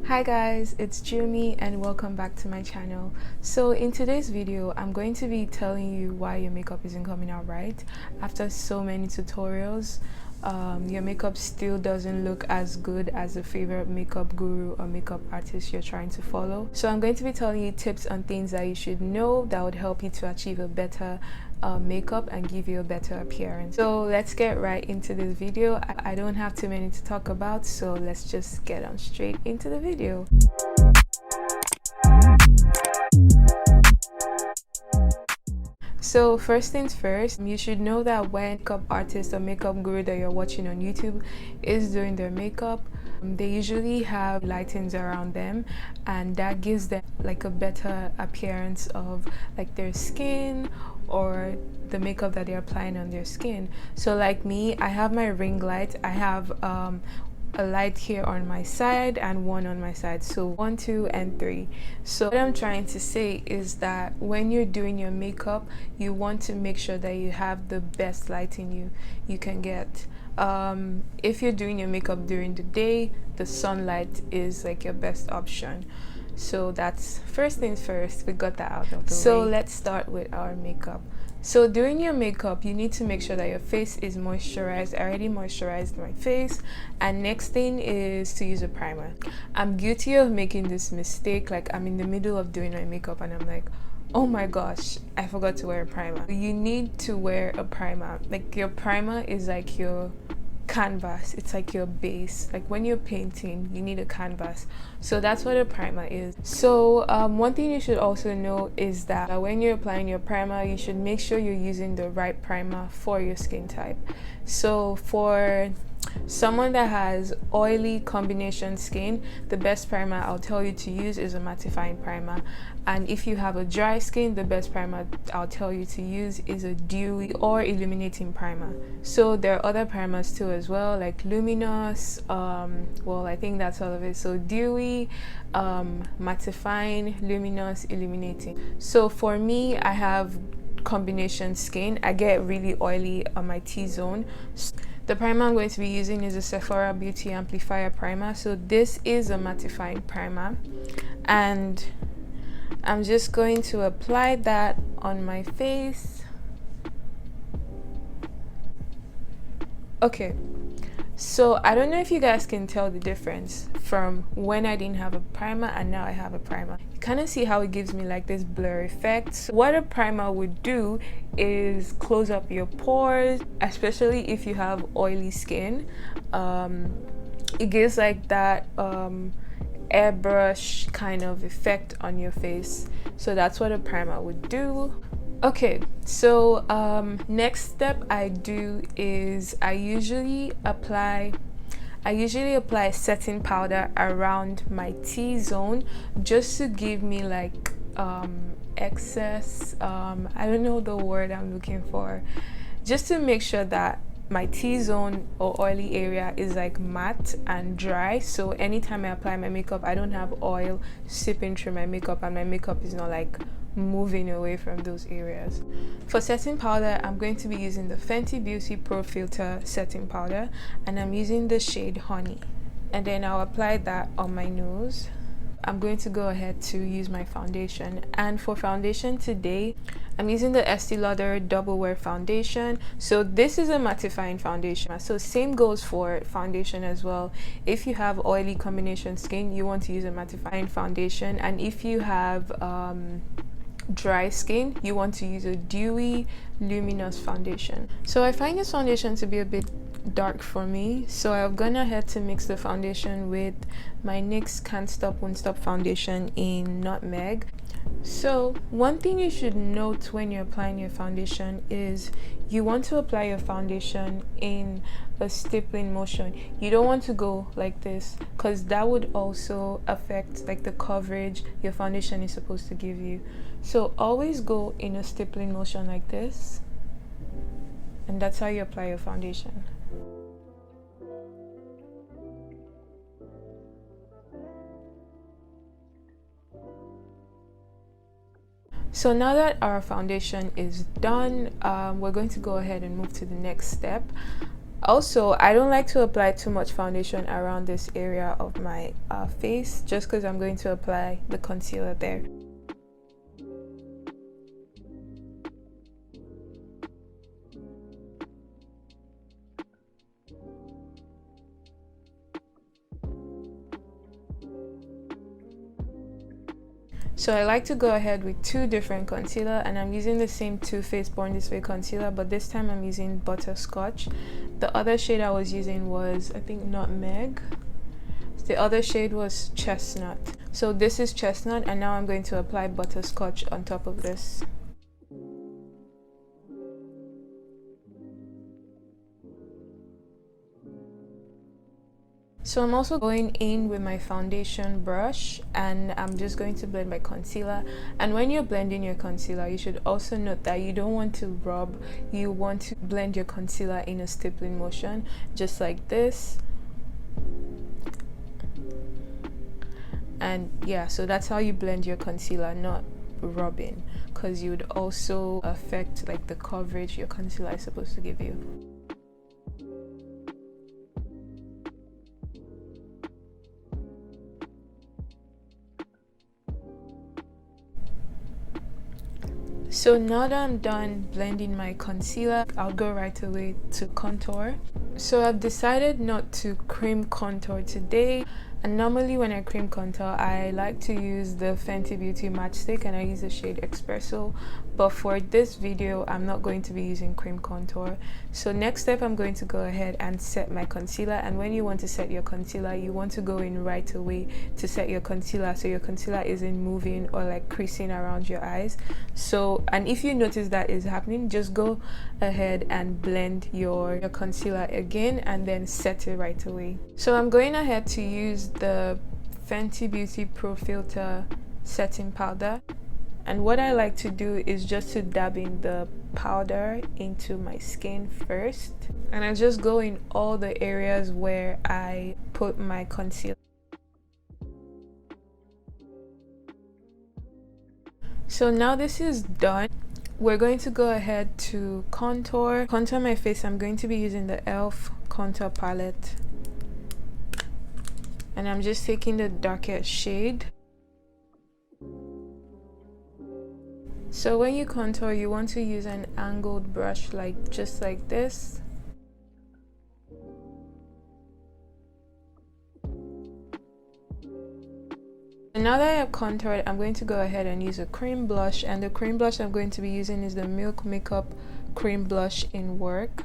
Hi guys, it's Juummiiy and welcome back to my channel. So in today's video, I'm going to be telling you why your makeup isn't coming out right. After so many tutorials, your makeup still doesn't look as good as a favorite makeup guru or makeup artist you're trying to follow. So I'm going to be telling you tips on things that you should know that would help you to achieve a better makeup and give you a better appearance. So let's get right into this video. I don't have too many to talk about, so let's just get on straight into the video. So first things first, you should know that when makeup artist or makeup guru that you're watching on YouTube is doing their makeup, they usually have lightings around them, and that gives them like a better appearance of like their skin or the makeup that they're applying on their skin. So like me, I have my ring light. I have a light here on my side and one on my side, so 1, 2 and 3. So what I'm trying to say is that when you're doing your makeup, you want to make sure that you have the best lighting you can get. If you're doing your makeup during the day, the sunlight is like your best option. So that's first things first, we got that out of the way. So let's start with our makeup. So during your makeup, you need to make sure that your face is moisturized. I already moisturized my face. And next thing is to use a primer. I'm guilty of making this mistake. Like, I'm in the middle of doing my makeup and I'm like, oh my gosh, I forgot to wear a primer. You need to wear a primer. Like, your primer is like your canvas. It's like your base. Like when you're painting, you need a canvas. So that's what a primer is. So one thing you should also know is that when you're applying your primer, you should make sure you're using the right primer for your skin type. So for someone that has oily combination skin, the best primer I'll tell you to use is a mattifying primer. And if you have a dry skin, the best primer I'll tell you to use is a dewy or illuminating primer. So there are other primers too as well, like luminous, well, I think that's all of it. So dewy, mattifying, luminous, illuminating. So for me, I have combination skin. I get really oily on my T-zone. The primer I'm going to be using is a Sephora Beauty Amplifier primer. So this is a mattifying primer, and I'm just going to apply that on my face. Okay, so I don't know if you guys can tell the difference from when I didn't have a primer and now I have a primer. You kind of see how it gives me like this blur effect. So what a primer would do is close up your pores, especially if you have oily skin. It gives like that airbrush kind of effect on your face. So that's what a primer would do. Okay, so next step I do is I usually apply setting powder around my T-zone, just to give me like excess, I don't know the word I'm looking for, just to make sure that my T-zone or oily area is like matte and dry. So anytime I apply my makeup, I don't have oil seeping through my makeup and my makeup is not like moving away from those areas. For setting powder, I'm going to be using the Fenty Beauty Pro Filter setting powder, and I'm using the shade Honey, and then I'll apply that on my nose. I'm going to go ahead to use my foundation, and for foundation today, I'm using the Estee Lauder Double Wear foundation. So this is a mattifying foundation, so same goes for foundation as well. If you have oily combination skin, you want to use a mattifying foundation, and if you have dry skin, you want to use a dewy luminous foundation. So I find this foundation to be a bit dark for me, so I've gone ahead to mix the foundation with my NYX Can't Stop Won't Stop foundation in Nutmeg. So one thing you should note when you're applying your foundation is you want to apply your foundation in a stippling motion. You don't want to go like this, because that would also affect like the coverage your foundation is supposed to give you. So always go in a stippling motion like this, and that's how you apply your foundation. So now that our foundation is done, we're going to go ahead and move to the next step. Also, I don't like to apply too much foundation around this area of my face, just because I'm going to apply the concealer there. So I like to go ahead with two different concealer, and I'm using the same Too Faced Born This Way concealer, but this time I'm using Butterscotch. The other shade I was using was, I think, Nutmeg. The other shade was Chestnut. So this is Chestnut, and now I'm going to apply Butterscotch on top of this. So I'm also going in with my foundation brush, and I'm just going to blend my concealer. And when you're blending your concealer, you should also note that you don't want to rub, you want to blend your concealer in a stippling motion, just like this. And yeah, so that's how you blend your concealer, not rubbing, because you would also affect like the coverage your concealer is supposed to give you. So now that I'm done blending my concealer, I'll go right away to contour. So I've decided not to cream contour today. And normally when I cream contour, I like to use the Fenty Beauty matchstick, and I use the shade Espresso. But for this video, I'm not going to be using cream contour. So next step, I'm going to go ahead and set my concealer. And when you want to set your concealer, you want to go in right away to set your concealer, so your concealer isn't moving or like creasing around your eyes. So, and if you notice that is happening, just go ahead and blend your concealer again and then set it right away. So I'm going ahead to use the Fenty Beauty Pro Filter setting powder, and what I like to do is just to dab in the powder into my skin first, and I just go in all the areas where I put my concealer. So now this is done, we're going to go ahead to contour my face. I'm going to be using the e.l.f. contour palette, and I'm just taking the darkest shade. So when you contour, you want to use an angled brush, like just like this. And now that I have contoured, I'm going to go ahead and use a cream blush, and the cream blush I'm going to be using is the Milk Makeup Cream Blush in Work.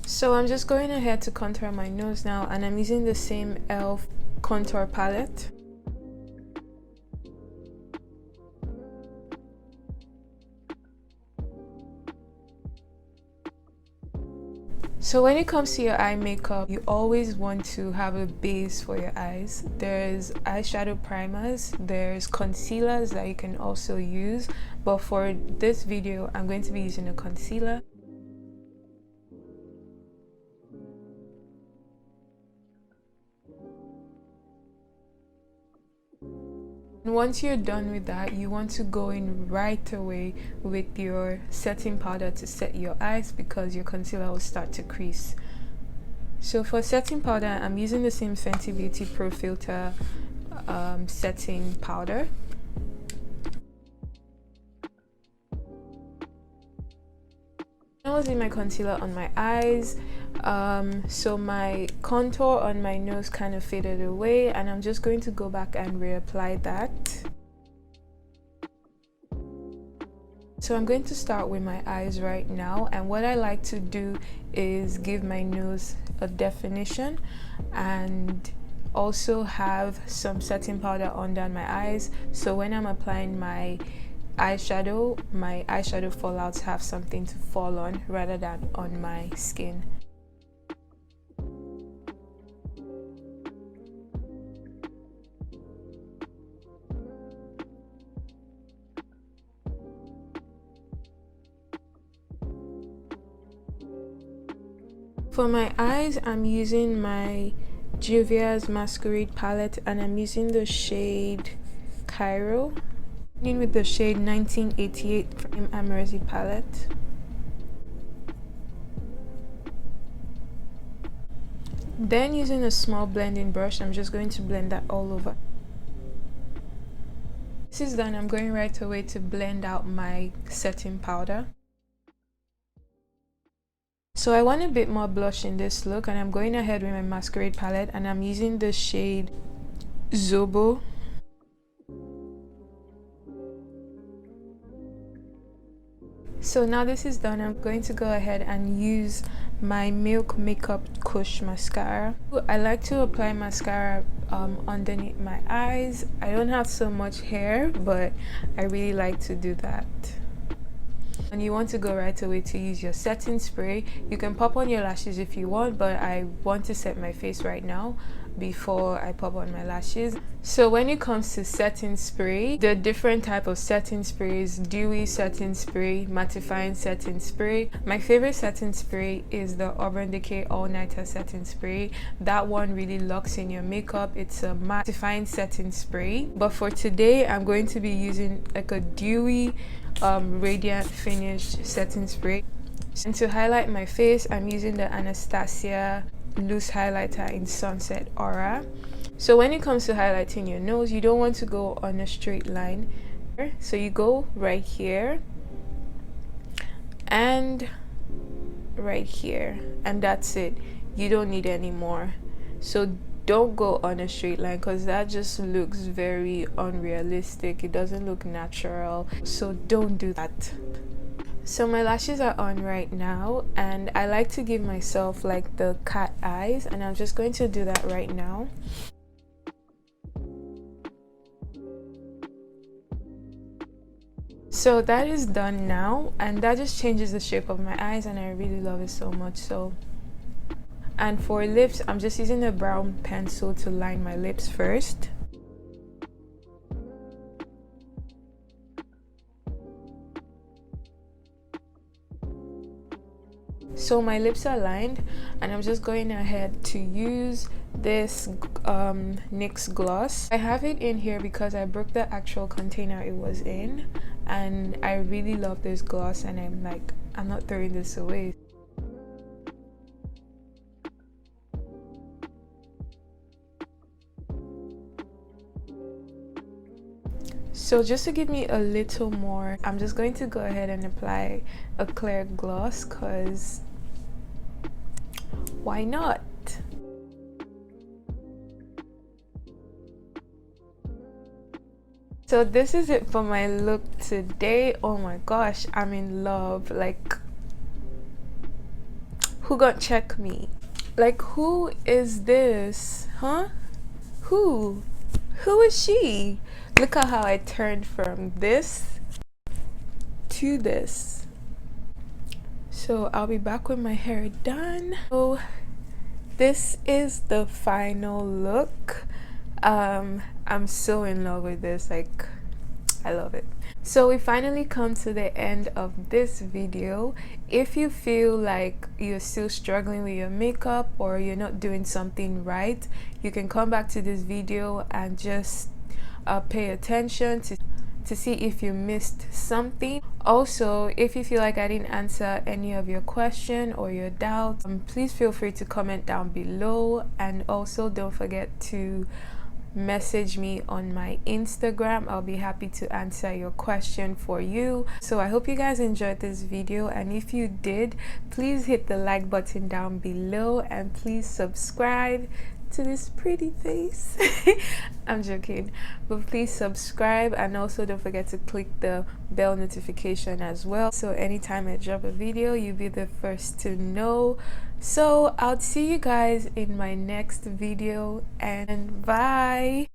So I'm just going ahead to contour my nose now, and I'm using the same e.l.f. contour palette. So when it comes to your eye makeup, you always want to have a base for your eyes. There's eyeshadow primers, there's concealers that you can also use, but for this video, I'm going to be using a concealer. Once you're done with that, you want to go in right away with your setting powder to set your eyes, because your concealer will start to crease. So for setting powder, I'm using the same Fenty Beauty Pro Filter setting powder. I was in my concealer on my eyes, so my contour on my nose kind of faded away, and I'm just going to go back and reapply that. So I'm going to start with my eyes right now, and what I like to do is give my nose a definition and also have some setting powder under my eyes, so when I'm applying my eyeshadow fallouts have something to fall on rather than on my skin. For my eyes, I'm using my Juvia's Masquerade palette, and I'm using the shade Cairo. In with the shade 1988 from Amorosi palette. Then using a small blending brush, I'm just going to blend that all over. This is done. I'm going right away to blend out my setting powder. So I want a bit more blush in this look, and I'm going ahead with my Masquerade palette, and I'm using the shade Zobo. So now this is done, I'm going to go ahead and use my Milk Makeup Kush mascara. I like to apply mascara underneath my eyes. I don't have so much hair, but I really like to do that. And you want to go right away to use your setting spray. You can pop on your lashes if you want, but I want to set my face right now before I pop on my lashes. So when it comes to setting spray, the different type of setting sprays: dewy setting spray, mattifying setting spray. My favorite setting spray is the Urban Decay All Nighter setting spray. That one really locks in your makeup. It's a mattifying setting spray, but for today I'm going to be using like a dewy radiant finish setting spray. And to highlight my face, I'm using the Anastasia loose highlighter in Sunset Aura. So when it comes to highlighting your nose, you don't want to go on a straight line, so you go right here and right here, and that's it. You don't need any more. So don't go on a straight line, because that just looks very unrealistic. It doesn't look natural, so don't do that. So my lashes are on right now, and I like to give myself like the cat eyes, and I'm just going to do that right now. So that is done now, and that just changes the shape of my eyes, and I really love it so much. And for lips, I'm just using a brown pencil to line my lips first. So my lips are lined, and I'm just going ahead to use this NYX gloss. I have it in here because I broke the actual container it was in, and I really love this gloss, and I'm not throwing this away. So just to give me a little more, I'm just going to go ahead and apply a clear gloss, because why not? So this is it for my look today. Oh my gosh, I'm in love. Like, who got check me? Like, who is this? Huh? Who is she? Look at how I turned from this to this. So I'll be back with my hair done. So this is the final look. I'm so in love with this. Like, I love it. So we finally come to the end of this video. If you feel like you're still struggling with your makeup, or you're not doing something right, you can come back to this video and just pay attention to see if you missed something. Also, if you feel like I didn't answer any of your question or your doubts, please feel free to comment down below, and also don't forget to message me on my Instagram. I'll be happy to answer your question for you. So I hope you guys enjoyed this video, and if you did, please hit the like button down below, and please subscribe to this pretty face. I'm joking, but please subscribe, and also don't forget to click the bell notification as well, so anytime I drop a video, you'll be the first to know. So I'll see you guys in my next video, and bye.